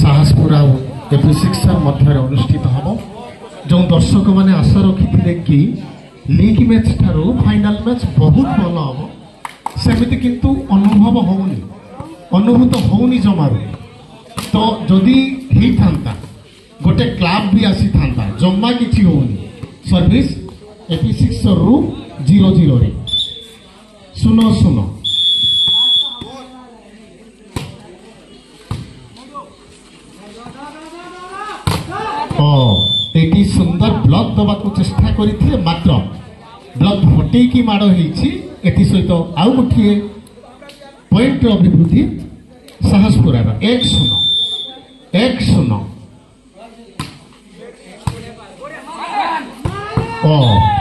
साहसपुर एपी6 मध्य अनुष्ठित हम जो दर्शक मैंने आशा रखी कि लीग मैच ठारू फाइनाल मैच बहुत भल हम सेमती किंतु अनुभव होनी अनुभूत होनी जमार तो जदि होता गोटे क्लब भी आसी था जमा किसी होनी सर्विस एपी6 रु 0-0 रे सुनो सुनो ये सुंदर ब्लॉक दबा को चेष्टा करते मात्र ब्लॉक हटे की माड़ होती सहित आउ गोटे पॉइंट अभिवृद्धि साहसपुर 1-0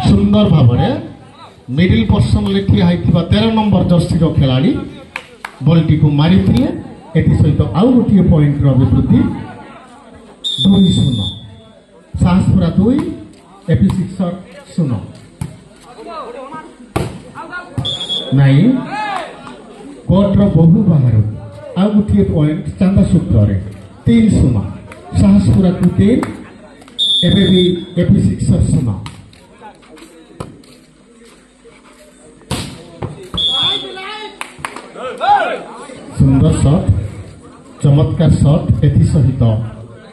सुंदर भाव मिडिल पर्सन ले ठिया 13 नंबर जर्सी खिलाड़ी बॉल टी को मारी सहित आउ गोटे पॉइंट अभिवृद्धि 2-0 साहसपुरा 2 एपी6 0 नहीं कोर्टर बहु बाहर आ गोटे पॉइंट चांदा सूत्र 3-0 साहसपुरा 3 एबे भी एपी6 0 सुंदर शॉट चमत्कार शॉट एथि सहित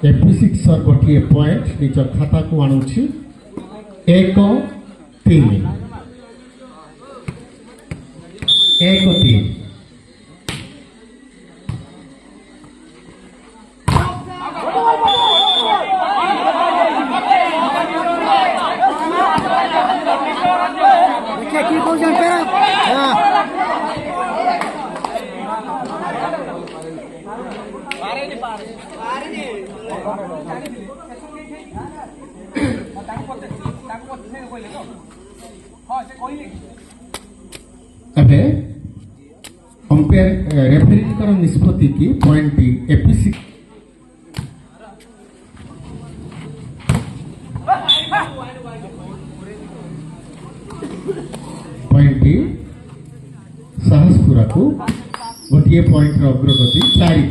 एपी6 गोटे पॉइंट निज खाता को आणुछि 1-3 अंपायर रेफरी निष्पत्ति की पॉइंट एपी6 पॉइंट साहसपुरा को गोटे पॉइंट अग्रगति 4-2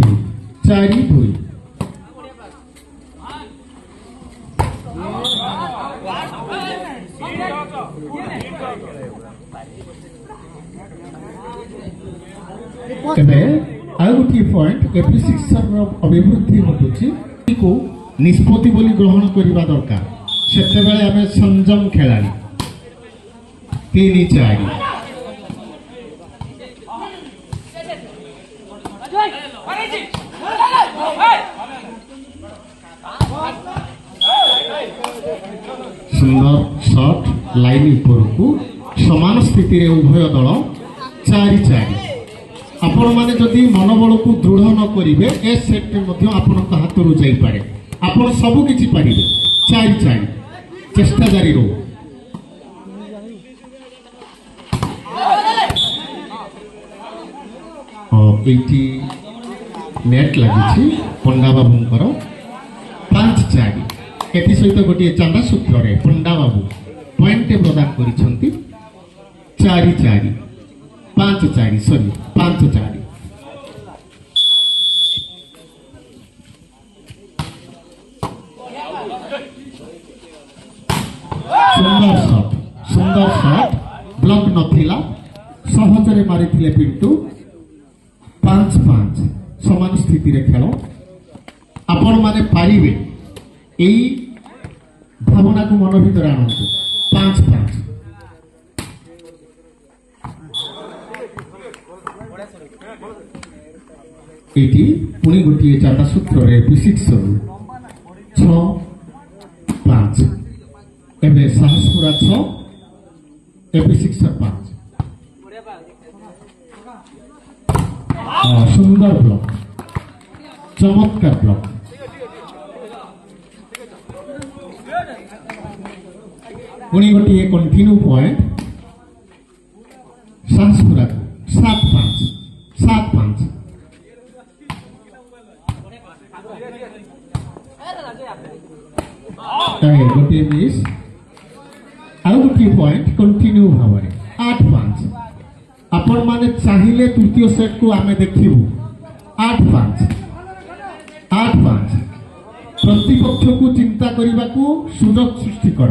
गोटे पॉइंट एपी6 अभिवृद्धि घटुची को निष्पत्ति बोली ग्रहण करने दरकार से आम संयम खेलाड़ी 3-4 सुंदर शॉट लाइन ऊपर को समान स्थिति उभय दल 4-4 आपण माने जदि मनोबल को दृढ़ न करिवे ए सेट में आपण हाथ रू जाई पारे आपण सब किछि पारिबे 4-4 चेष्टा जारी रो एटी नेट लगी पंडा बाबूंकर 5-4 एथि सहित गोटे चांदा सूत्र रे पंडा बाबू पॉइंट प्रदान करिसंती 4-4 5-4 सॉरी 5-4 सुंदर शॉट ब्लॉक नथिला सहजरे मारिथिले पिंटू 5-5 समान स्थिति रे खेल आपण माने पारिबे एई भावना को मन भीतर आनंद 5-5 एटी पुणी गोटे चाटा सूत्र एपी6 6-5 एबे साहसपुरा 6 एपी6 5 सुंदर ब्लॉक चमत्कार ब्लॉक पुणी गोटे कंटिन्यू पॉइंट साहसपुरा 7-5 गोटे मिस आउ गोटे पॉइंट कंटिन्यू भाव 8-5 आपण माने चाहिए तृतीय सेट को आमे देखिबू 8-5 8-5 प्रतिपक्ष को चिंता करने को सुजोग सृष्टि कर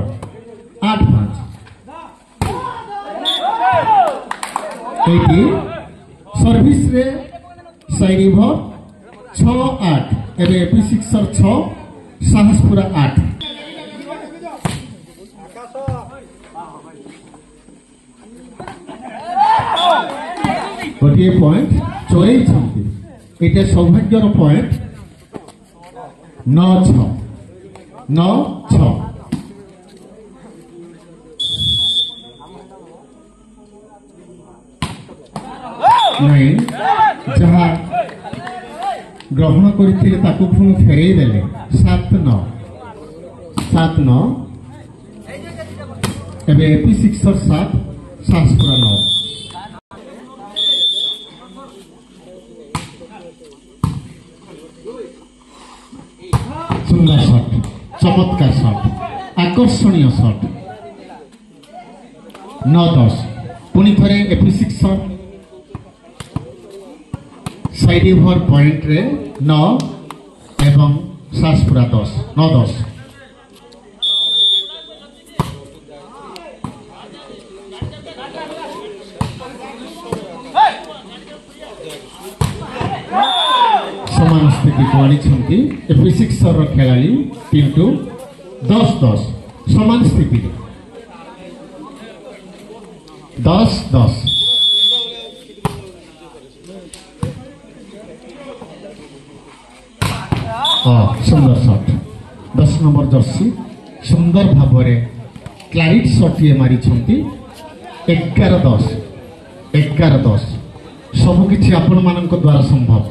8-5 सर्विस रे साइरिभर 6-8 एबे एपी सिक्सर 6 साहसपुरा 8 गोटे पॉइंट चोरे ये सौभाग्यर पॉइंट 9-6 नहीं जहाँ ग्रहण करते पुणी फेरई देले 7-9 एबे एपी सिक्सर 7 साहसपुरा 9 सुंदर शॉट चमत्कार शॉट आकर्षणीय शॉट 9-10 पुणी थे AP sixer side over point रे 9 एवं साहसपुरा 10 9-10 समान स्थिति को आनी एपी सिक्सर खेलाड़ी पिंटू 10-10 समान स्थिति 10-10 सुंदर शॉट 10 नंबर जर्सी सुंदर भाव क्लारिट शॉट ये मारी 11-10 सबकि आपण मान द्वारा संभव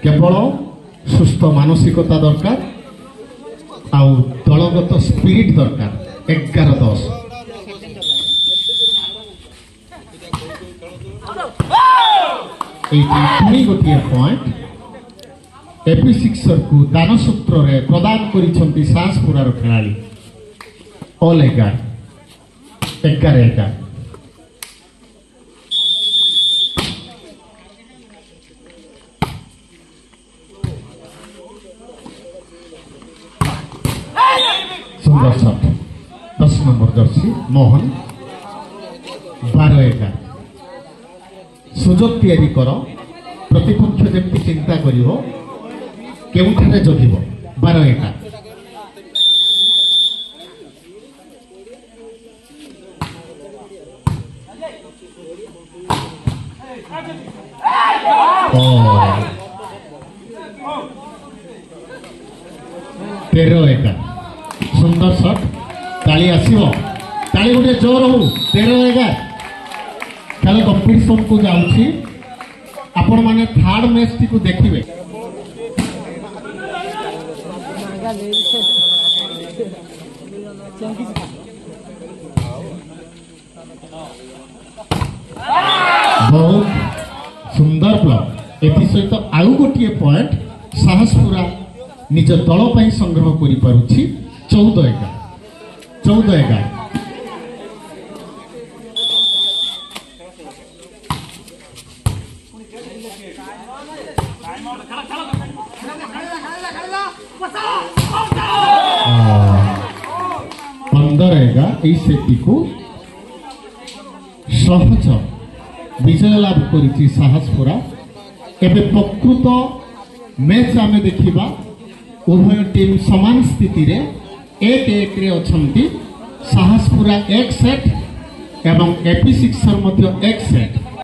केवल सुस्थ मानसिकता दरकार आउ दलगत स्पिरिट दरकार 11-10 पुणी गोटे पॉइंट एपी सिक्सर को दान सूत्र रे प्रदान करिसेंती साहसपुरार खेलाड़ी ऑल 11 सुंदर शॉट 10 नंबर जर्सी मोहन 12-11 सुजोग तैयारी कर प्रतिपक्ष जमी चिंता करिवो केउठारे जगिब 12-11 13-11 सुंदर शॉट ताली आसीबो ताली गोटे जोर हो 13-11 खेल कंपटीशन को जाउछि आपण माने थर्ड मैच टी को देखिबे बहुत सुंदर ब्लॉक एथि सहित आउ गोटे पॉइंट साहसपुरा निज दल पर संग्रह करि पारुछि 14-11 15-11 सेटी को सहज विजय लाभ करिछि साहसपुरा एबे प्रकृत मैच आमे देखिबा उभय टीम समान स्थिति रे 1-1 रे अछंती साहसपुरा 1 सेट एवं एपी सिक्सर मध्य 1 सेट